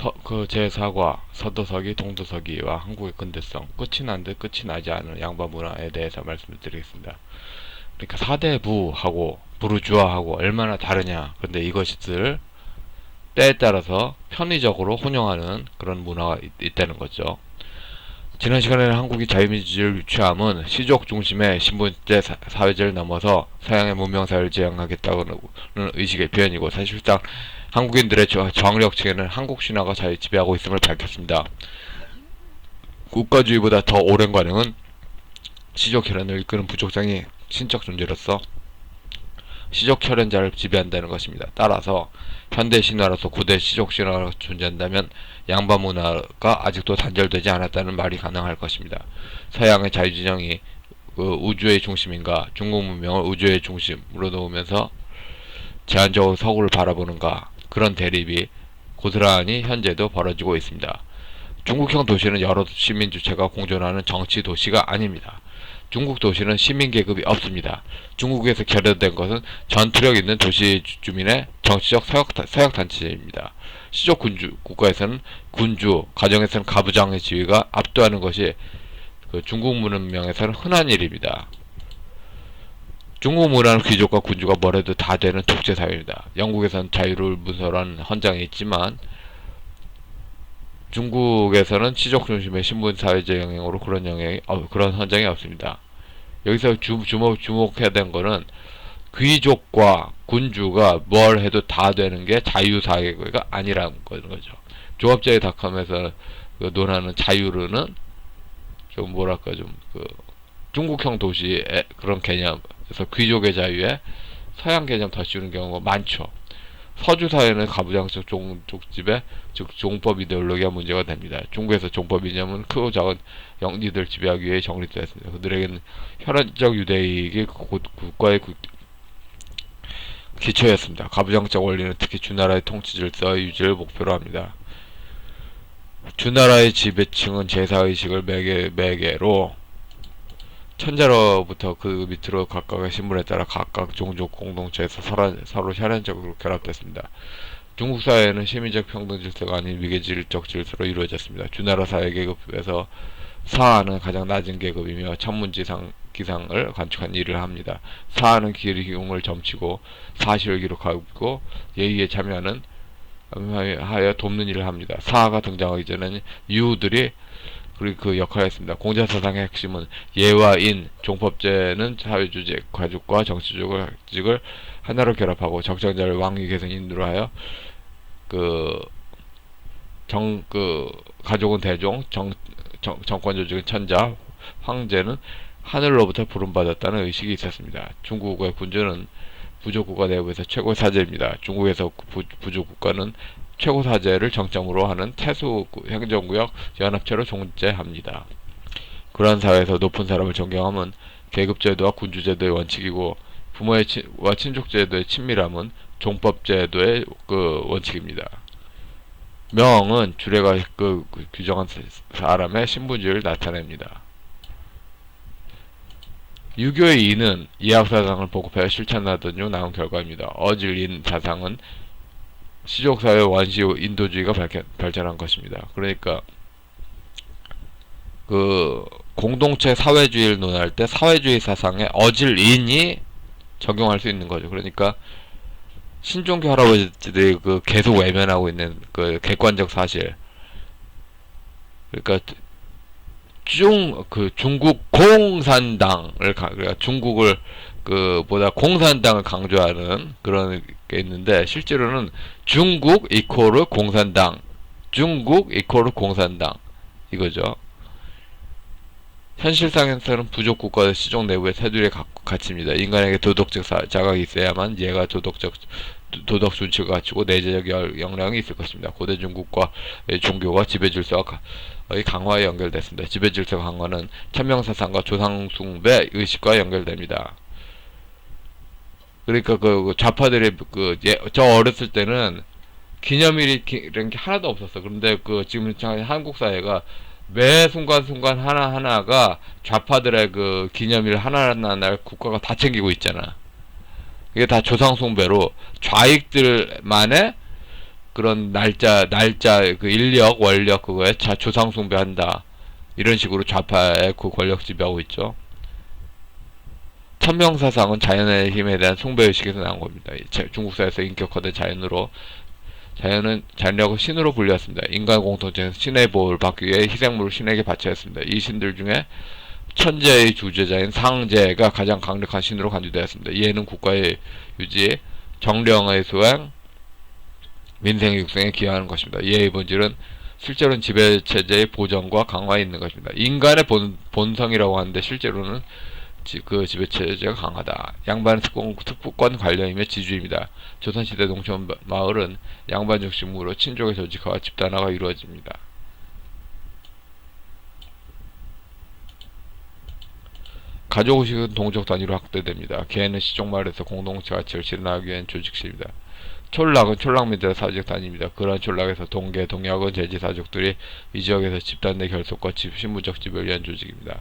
제4과 서도서기, 동도서기와 한국의 근대성, 끝이 난 듯 끝이 나지 않은 양반 문화에 대해서 말씀을 드리겠습니다. 그러니까 사대부하고 부르주아하고 얼마나 다르냐. 근데 이것을 때에 따라서 편의적으로 혼용하는 그런 문화가 있다는 거죠. 지난 시간에는 한국이 자유민주주의를 유치함은 시족 중심의 신분제 사회제를 넘어서 서양의 문명사회를 지향하겠다는 의식의 표현이고, 사실상 한국인들의 저항력층에는 한국 신화가 지배하고 있음을 밝혔습니다. 국가주의보다 더 오랜 과정은 시족 혈연을 이끄는 부족장이 신적 존재로서 시족 혈연자를 지배한다는 것입니다. 따라서 현대 신화로서 고대 시족 신화가 존재한다면 양반 문화가 아직도 단절되지 않았다는 말이 가능할 것입니다. 서양의 자유진영이 우주의 중심인가, 중국 문명을 우주의 중심으로 놓으면서 제한적으로 서구를 바라보는가, 그런 대립이 고스란히 현재도 벌어지고 있습니다. 중국형 도시는 여러 시민 주체가 공존하는 정치 도시가 아닙니다. 중국 도시는 시민계급이 없습니다. 중국에서 결여된 것은 전투력 있는 도시 주민의 정치적 서역단체입니다. 시족 군주 국가에서는 군주, 가정에서는 가부장의 지위가 압도하는 것이 중국 문명에서는 흔한 일입니다. 중국 문화는 귀족과 군주가 뭐래도 다 되는 독재사회입니다. 영국에서는 자유를 문설한 헌장이 있지만 중국에서는 시족 중심의 신분사회제 영향으로 그런 헌장이 없습니다. 여기서 주목해야 되는 거는 귀족과 군주가 뭘 해도 다 되는 게 자유사회가 아니라는 거죠. 조합제의 닷컴에서 논하는 자유는 좀 뭐랄까 중국형 도시의 그런 개념에서 귀족의 자유에 서양 개념 더 씌우는 경우가 많죠. 서주 사회는 가부장적 종족지배, 즉 종법 이데올로기가 문제가 됩니다. 중국에서 종법 이념은 크고 작은 영지들 지배하기 위해 정립되었습니다. 그들에게는 혈연적 유대익이 국가의 기초였습니다. 가부장적 원리는 특히 주나라의 통치 질서의 유지를 목표로 합니다. 주나라의 지배층은 제사의식을 매개로 천자로부터 그 밑으로 각각의 신분에 따라 각각 종족 공동체에서 서로 혈연적으로 결합됐습니다. 중국 사회는 시민적 평등 질서가 아닌 위계질적 질서로 이루어졌습니다. 주나라 사회 계급에서 사하는 가장 낮은 계급이며 천문지상 기상을 관측한 일을 합니다. 사하는 기용을 점치고 사실을 기록하고 예의에 참여하는 하여 돕는 일을 합니다. 사하가 등장하기 전에는 유우들이 그 역할을 했습니다. 공자사상의 핵심은 예와 인, 종법제는 사회조직, 가족과 정치조직을 하나로 결합하고 적정자를 왕위 계승 인도로 하여 가족은 대종, 정권 조직은 천자, 황제는 하늘로부터 부름받았다는 의식이 있었습니다. 중국의 군주는 부족국가 내부에서 최고 사제입니다. 중국에서 부족국가는 최고 사제를 정점으로 하는 태수 행정구역 연합체로 존재합니다. 그러한 사회에서 높은 사람을 존경함은 계급제도와 군주제도의 원칙이고, 부모와 친족제도의 친밀함은 종법제도의 원칙입니다. 명은 주례가 규정한 사람의 신분지를 나타냅니다. 유교의 인은 이학사상을 보급하여 실천하던 중 나온 결과입니다. 어질인 사상은 시족사회 원시 인도주의가 발전한 것입니다. 그러니까 공동체 사회주의를 논할 때 사회주의 사상에 어질인이 적용할 수 있는 거죠. 그러니까 신종교 할아버지들이 계속 외면하고 있는 객관적 사실, 그러니까 중국 공산당을 그러니까 중국을 보다 공산당을 강조하는 그런 게 있는데, 실제로는 중국 이코르 공산당, 중국 이코르 공산당 이거죠. 현실상에서는 부족 국가의 시종 내부의 테두리의 가치입니다. 인간에게 도덕적 자각이 있어야만 얘가 도덕 준칙을 갖추고 내재적 역량이 있을 것입니다. 고대 중국과 종교가 지배질서와 강화에 연결됐습니다. 지배질서 강화는 천명사상과 조상숭배 의식과 연결됩니다. 그러니까 좌파들이 저 어렸을 때는 기념일이라는 게 하나도 없었어. 그런데 지금 한국 사회가 매 순간순간 하나하나가 좌파들의 기념일 하나하나 국가가 다 챙기고 있잖아. 이게 다 조상숭배로 좌익들만의 그런 그 인력, 원력 그거에 조상 숭배한다. 이런 식으로 좌파의 그 권력 지배하고 있죠. 천명사상은 자연의 힘에 대한 숭배의식에서 나온 겁니다. 중국사에서 인격화된 자연은 자연이라고 신으로 불렸습니다. 인간 공통체는 신의 보호를 받기 위해 희생물을 신에게 바쳐야 했습니다. 이 신들 중에 천재의 주제자인 상제가 가장 강력한 신으로 간주되었습니다. 이에는 국가의 유지, 정령의 수행, 민생의 육성에 기여하는 것입니다. 이의 본질은 실제로는 지배체제의 보전과 강화에 있는 것입니다. 인간의 본성이라고 하는데 실제로는 그 지배체제가 강하다. 양반은 특권 관련이며 지주입니다. 조선시대 농촌 마을은 양반 중심으로 친족의 조직화와 집단화가 이루어집니다. 가족의식은 동족 단위로 확대됩니다. 개는 시족마을에서 공동체 가치를 실현하기 위한 조직식입니다. 촌락은 촌락민들의 사회적 단위입니다. 그러한 촌락에서 동계, 동약은 제지사족들이 이 지역에서 집단 내 결속과 신분적 지배를 위한 조직입니다.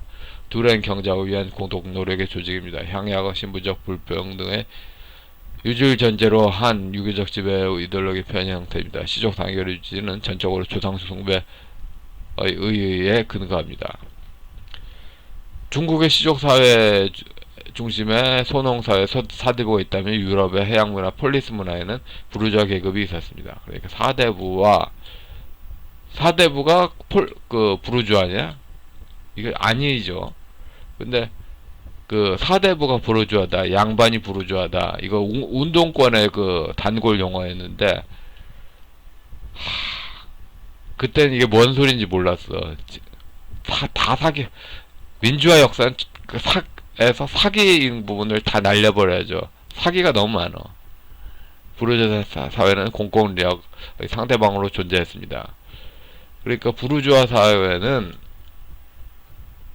둘은 경작을 위한 공동 노력의 조직입니다. 향약은 신분적 불평등의 유지를 전제로 한 유교적 지배의 이데올로기 표현 형태입니다. 시족 단결 유지는 전적으로 조상수 숭배의 의의에 근거합니다. 중국의 시족사회 중심에 소농사회 사대부가 있다면 유럽의 해양문화 폴리스 문화에는 부르주아 계급이 있었습니다. 그러니까 사대부가 부르주아냐? 이게 아니죠. 근데 그 사대부가 부르주아다, 양반이 부르주아다. 이거 운동권의 그 단골 용어였는데 그때는 이게 뭔 소린지 몰랐어. 다 사기. 민주화 역사는 에서 사기인 부분을 다 날려버려야죠. 사기가 너무 많아. 부르주아 사회는 공권력 상대방으로 존재했습니다. 그러니까 부르주아 사회는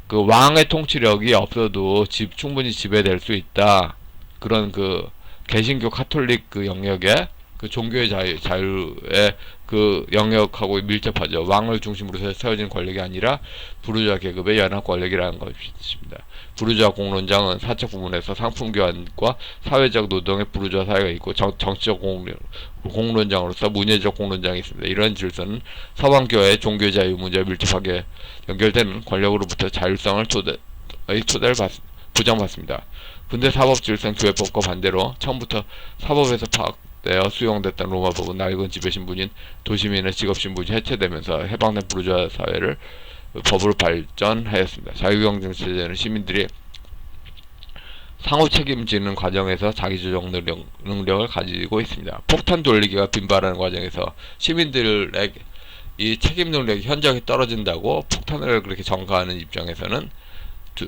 그 왕의 통치력이 없어도 충분히 지배될 수 있다. 그런 그 개신교 카톨릭 그 영역에 그 종교의 자유의 그 영역하고 밀접하죠. 왕을 중심으로 세워진 권력이 아니라 부르주아 계급의 연합 권력이라는 것입니다. 부르주아 공론장은 사적 부문에서 상품 교환과 사회적 노동의 부르주아 사회가 있고 정치적 공론장으로서 문예적 공론장이 있습니다. 이런 질서는 서방교회의 종교 자유 문제와 밀접하게 연결되는 권력으로부터 자율성의 토대를 부정받습니다. 근대 사법 질서는 교회법과 반대로 처음부터 사법에서 파악되어 수용됐던 로마법은 낡은 지배신분인 도시민의 직업신분이 해체되면서 해방된 부르주아 사회를 법으로 발전하였습니다. 자유경쟁체제는 시민들이 상호 책임지는 과정에서 자기조정 능력을 가지고 있습니다. 폭탄 돌리기가 빈발하는 과정에서 시민들의 이 책임 능력이 현저하게 떨어진다고 폭탄을 그렇게 전가하는 입장에서는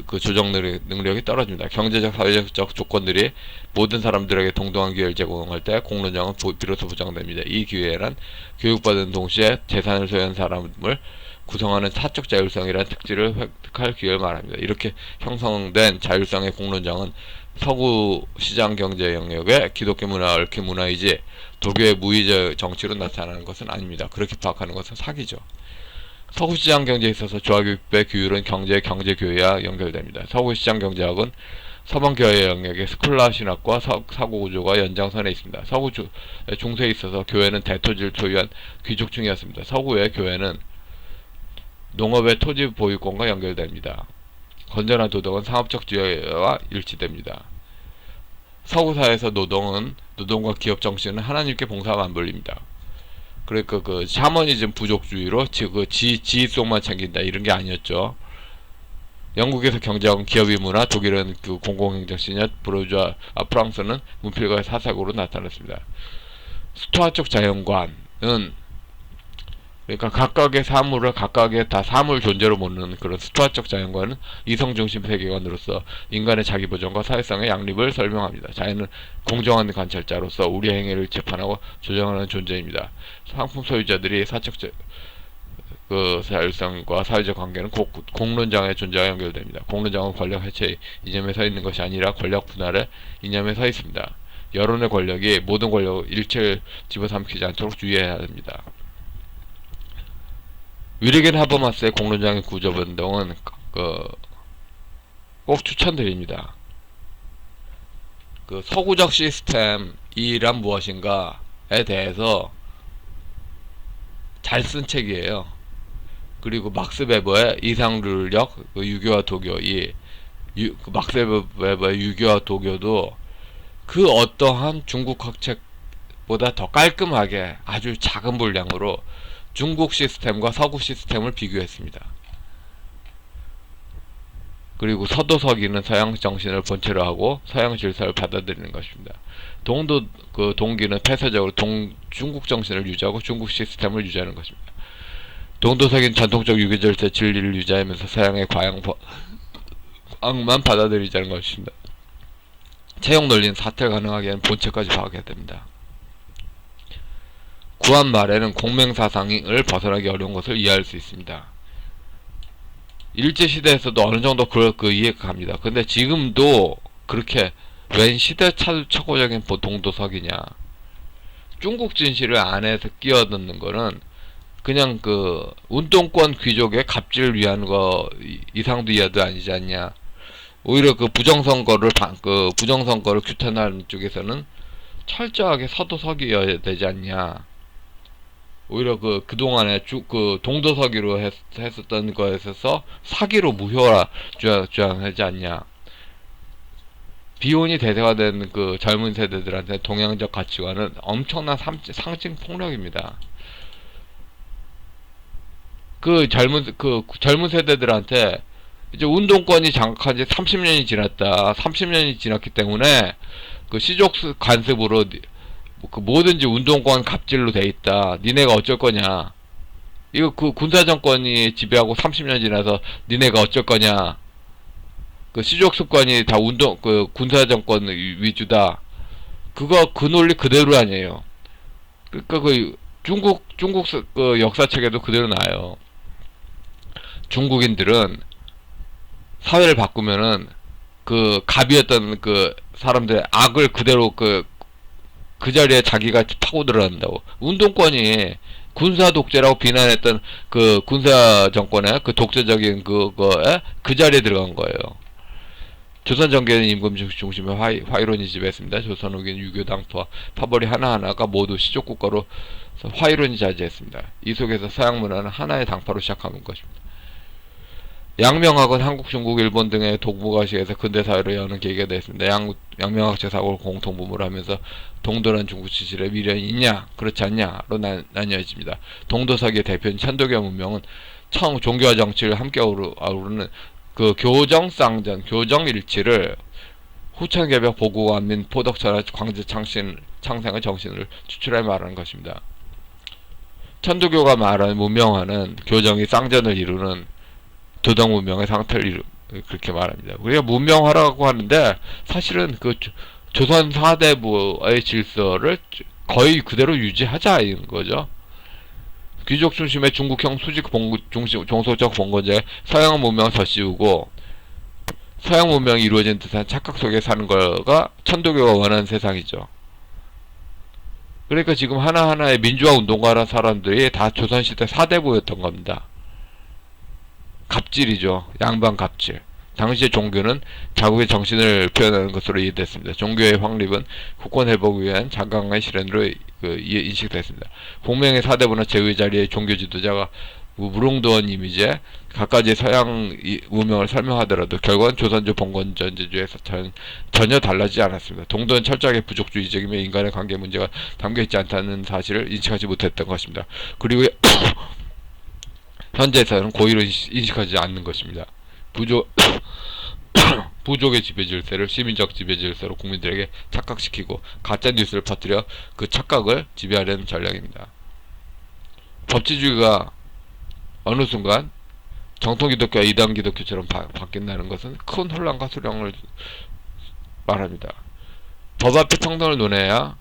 그 조정 능력이 떨어집니다. 경제적, 사회적 조건들이 모든 사람들에게 동등한 기회를 제공할 때 공론장은 비로소 보장됩니다. 이 기회란 교육받은 동시에 재산을 소유한 사람을 구성하는 사적 자율성이라는 특질을 획득할 기회를 말합니다. 이렇게 형성된 자율성의 공론장은 서구 시장 경제 영역의 기독교 문화, 얽힌 문화이지 도교의 무의적 정치로 나타나는 것은 아닙니다. 그렇게 파악하는 것은 사기죠. 서구시장 경제에 있어서 조화교육의 규율은 경제교회와 연결됩니다. 서구시장 경제학은 서방교회 영역의 스콜라 신학과 사고구조가 연장선에 있습니다. 서구 중세에 있어서 교회는 대토지를 소유한 귀족층이었습니다. 서구의 교회는 농업의 토지 보유권과 연결됩니다. 건전한 도덕은 상업적 지혜와 일치됩니다. 서구사회에서 노동과 기업 정신은 하나님께 봉사와 맞물립니다. 그러니까 그 샤머니즘 부족주의로 지속만 챙긴다 이런 게 아니었죠. 영국에서 경제학은 기업의 문화, 독일은 그 공공행정 신약, 프랑스는 문필과의 사색으로 나타났습니다. 스토아적 자연관은 그러니까 각각의 사물을 각각의 다 사물 존재로 보는 그런 스토아적 자연관은 이성중심 세계관으로서 인간의 자기보존과 사회성의 양립을 설명합니다. 자연은 공정한 관찰자로서 우리 행위를 재판하고 조정하는 존재입니다. 상품 소유자들이 사적 그 자율성과 사회적 관계는 공론장의 존재와 연결됩니다. 공론장은 권력 해체의 이념에 서 있는 것이 아니라 권력 분할의 이념에 서 있습니다. 여론의 권력이 모든 권력을 일체를 집어삼키지 않도록 주의해야 합니다. 위르겐 하버마스의 공론장의 구조 변동은 꼭 추천드립니다. 그 서구적 시스템이란 무엇인가에 대해서 잘 쓴 책이에요. 그리고 막스 베버의 이상률력, 그 유교와 도교, 그 막스 베버의 유교와 도교도 그 어떠한 중국 학책보다 더 깔끔하게 아주 작은 분량으로 중국 시스템과 서구 시스템을 비교했습니다. 그리고 서도서기는 서양 정신을 본체로 하고 서양 질서를 받아들이는 것입니다. 동기는 폐쇄적으로 중국 정신을 유지하고 중국 시스템을 유지하는 것입니다. 동도서기는 전통적 유교 질서 진리를 유지하면서 서양의 과양만 받아들이자는 것입니다. 채용 논리는 사퇴 가능하게 하는 본체까지 파악해야 됩니다. 구한 말에는 공맹사상을 벗어나기 어려운 것을 이해할 수 있습니다. 일제시대에서도 어느 정도 그 이해가 갑니다. 근데 지금도 그렇게 웬 시대착오적인 동도석이냐. 중국 진실을 안에서 끼어드는 거는 그냥 그 운동권 귀족의 갑질을 위한 거 이상도 이하도 아니지 않냐. 오히려 그 부정선거를 규탄하는 쪽에서는 철저하게 서도서기여야 되지 않냐. 오히려 그동안에 그 동도서기로 했었던 거에 있어서 사기로 무효화 주장하지 않냐. 비혼이 대세가 된 그 젊은 세대들한테 동양적 가치관은 엄청난 상징 폭력입니다. 그 젊은 세대들한테 이제 운동권이 장악한 지 30년이 지났다. 30년이 지났기 때문에 그 시족 간섭으로 그 뭐든지 운동권 갑질로 돼 있다. 니네가 어쩔 거냐. 이거 그 군사정권이 지배하고 30년 지나서 니네가 어쩔 거냐. 그 시족 습관이 다 군사정권 위주다. 그 논리 그대로 아니에요. 그러니까 중국 그 역사책에도 그대로 나와요. 중국인들은 사회를 바꾸면은 그 갑이었던 그 사람들의 악을 그대로 그 자리에 자기가 파고 들어간다고. 운동권이 군사 독재라고 비난했던 그 군사 정권의 그 독재적인 그거에 그 자리에 들어간 거예요. 조선 정계는 임금 중심의 화이론이 지배했습니다. 조선 후기는 유교당 파벌이 하나하나가 모두 시족 국가로 화이론이 자지했습니다. 이 속에서 서양 문화는 하나의 당파로 시작한 것입니다. 양명학은 한국, 중국, 일본 등의 동북아시아에서 근대사회를 여는 계기가 되었습니다. 양명학적 사고를 공통분모를 하면서 동도란 중국 지질에 미련이 있냐 그렇지 않냐로 나뉘어집니다. 동도서기의 대표인 천도교 문명은 종교와 정치를 함께 아우르는 그 교정쌍전, 교정일치를 후천개벽 보구관민 포덕천하 광제 창생의 정신을 추출해 말하는 것입니다. 천도교가 말하는 문명화는 교정이 쌍전을 이루는 도덕 문명의 상태를 그렇게 말합니다. 우리가 문명화라고 하는데 사실은 그 조선 사대부의 질서를 거의 그대로 유지하자인 거죠. 귀족 중심의 중국형 수직 종속적 봉건제에 서양 문명을 덧씌우고 서양 문명이 이루어진 듯한 착각 속에 사는 거가 천도교가 원하는 세상이죠. 그러니까 지금 하나하나의 민주화 운동가라는 사람들이 다 조선시대 사대부였던 겁니다. 갑질이죠. 양반 갑질. 당시의 종교는 자국의 정신을 표현하는 것으로 이해됐습니다. 종교의 확립은 국권 회복을 위한 장강의 실현으로 인식됐습니다. 공명의 사대부나 제의 자리의 종교 지도자가 무릉도원 이미지에 각가지 서양 문명을 설명하더라도 결과는 조선조 봉건전제주에서 전혀 달라지지 않았습니다. 동도는 철저하게 부족주의적이며 인간의 관계 문제가 담겨있지 않다는 사실을 인식하지 못했던 것입니다. 그리고 현재에서는 고의로 인식하지 않는 것입니다. 부족의 지배질서를 시민적 지배질서로 국민들에게 착각시키고 가짜 뉴스를 퍼뜨려 그 착각을 지배하려는 전략입니다. 법치주의가 어느 순간 정통 기독교와 이단 기독교처럼 바뀐다는 것은 큰 혼란과 수령을 말합니다. 법 앞에 평등을 논해야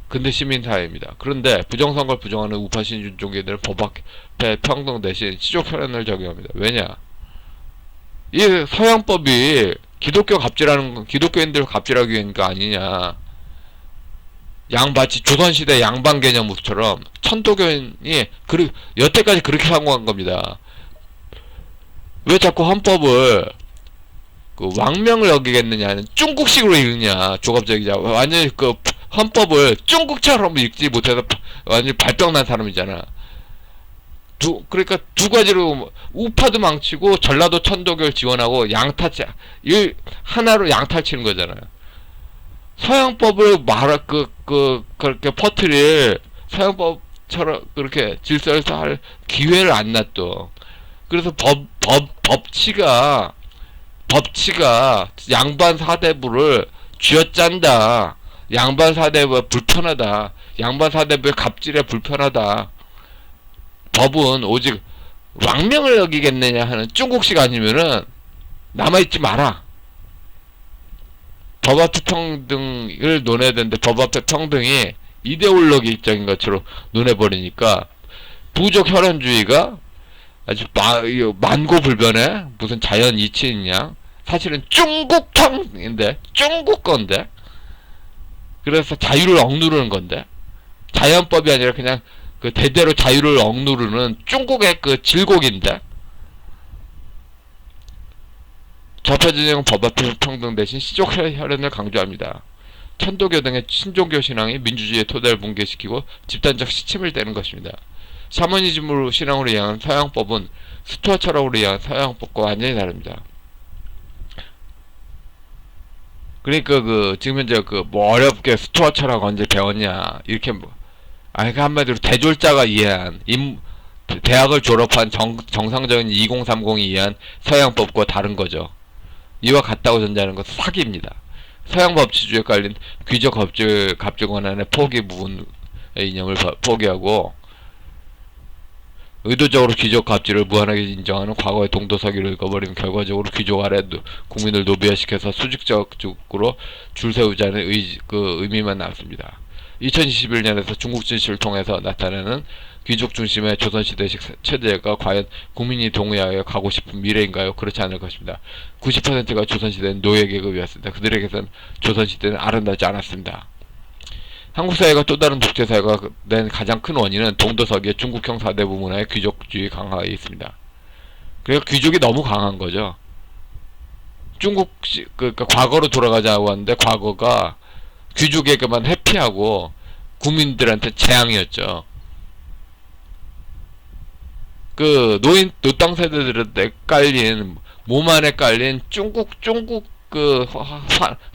근대 시민사회입니다. 그런데 부정선거를 부정하는 우파 신준종교들은 법 앞에 평등 대신 시족 혈연을 적용합니다. 왜냐? 이 서양법이 기독교인들 갑질하기 위한 거 아니냐. 마치 조선시대 양반 개념처럼 천도교인이 여태까지 그렇게 상고한 겁니다. 왜 자꾸 헌법을 왕명을 여기겠느냐는 중국식으로 읽느냐. 조갑적이자 완전히 헌법을 중국처럼 읽지 못해서 완전히 발병난 사람이잖아. 그러니까 두 가지로 우파도 망치고 전라도 천도교를 지원하고 하나로 양탈치는 거잖아요. 서양법을 그렇게 퍼뜨릴 서양법처럼 그렇게 질서를 할 기회를 안 놨또. 그래서 법치가 양반 사대부를 쥐어짠다. 양반 사대부가 불편하다. 양반 사대부의 갑질에 불편하다. 법은 오직 왕명을 여기겠느냐 하는 중국식 아니면은 남아있지 마라. 법 앞에 평등을 논해야 되는데 법 앞에 평등이 이데올로기적인 것처럼 논해버리니까 부족 혈연주의가 아주 만고불변해. 무슨 자연 이치이냐. 사실은 중국형인데 중국 건데. 그래서 자유를 억누르는 건데 자연법이 아니라 그냥 그 대대로 자유를 억누르는 중국의 그 질곡인데. 좌파진영은 법 앞에 평등 대신 시족 혈연을 강조합니다. 천도교 등의 신종교 신앙이 민주주의의 토대를 붕괴시키고 집단적 시침을 떼는 것입니다. 샤머니즘으로 신앙으로 이해하는 서양법은 스투아 철학으로 이해하는 서양법과 완전히 다릅니다. 그러니까 지금 현재 어렵게 스투아 철학 언제 배웠냐 이렇게 한마디로 대졸자가 이해한 대학을 졸업한 정상적인 2030이 이해한 서양법과 다른 거죠. 이와 같다고 전제하는 것은 사기입니다. 서양 법치주의에 깔린 귀족 갑질 권한의 포기 부분의 이념을 포기하고 의도적으로 귀족 갑질을 무한하게 인정하는 과거의 동도서기를 읽어버리면 결과적으로 귀족 아래 국민을 노비화시켜서 수직적으로 줄 세우자는 의미만 남습니다. 2021년에서 중국 진실을 통해서 나타내는 귀족 중심의 조선시대식 체제가 과연 국민이 동의하여 가고 싶은 미래인가요? 그렇지 않을 것입니다. 90%가 조선시대는 노예계급이었습니다. 그들에게선 조선시대는 아름답지 않았습니다. 한국 사회가 또 다른 독재사회가 된 가장 큰 원인은 동도서기의 중국형 사대부 문화의 귀족주의 강화에 있습니다. 그러니까 귀족이 너무 강한 거죠. 그러니까 과거로 돌아가자고 하는데 과거가 귀족에게만 회피하고 국민들한테 재앙이었죠. 노땅 세대들한테 깔린, 몸 안에 깔린 중국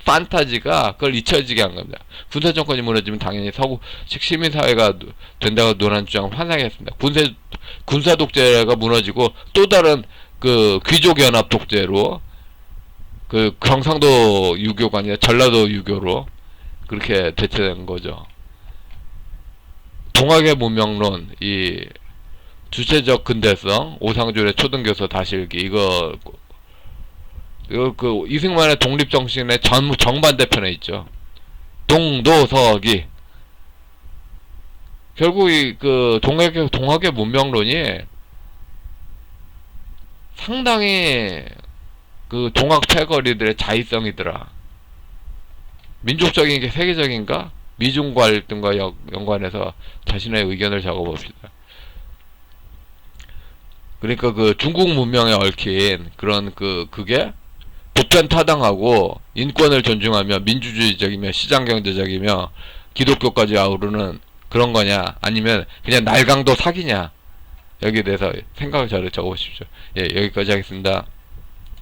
판타지가 그걸 잊혀지게 한 겁니다. 군사정권이 무너지면 당연히 서구식 시민사회가 된다고 논한 주장을 환상했습니다. 군사독재가 무너지고 또 다른 귀족연합 독재로 경상도 유교가 아니라 전라도 유교로 그렇게 대체된 거죠. 동학의 문명론, 이 주체적 근대성, 오상졸의 초등교서 다시 읽기, 이거 이승만의 독립정신의 정반대편에 있죠. 동도서기. 결국 동학의 문명론이 상당히 동학 패거리들의 자의성이더라. 민족적인 게 세계적인가? 미중 갈등과 연관해서 자신의 의견을 적어봅시다. 그러니까 중국 문명에 얽힌 그런 그게 보편 타당하고 인권을 존중하며 민주주의적이며 시장경제적이며 기독교까지 아우르는 그런 거냐, 아니면 그냥 날강도 사기냐, 여기에 대해서 생각을 잘 적어보십시오. 예, 여기까지 하겠습니다.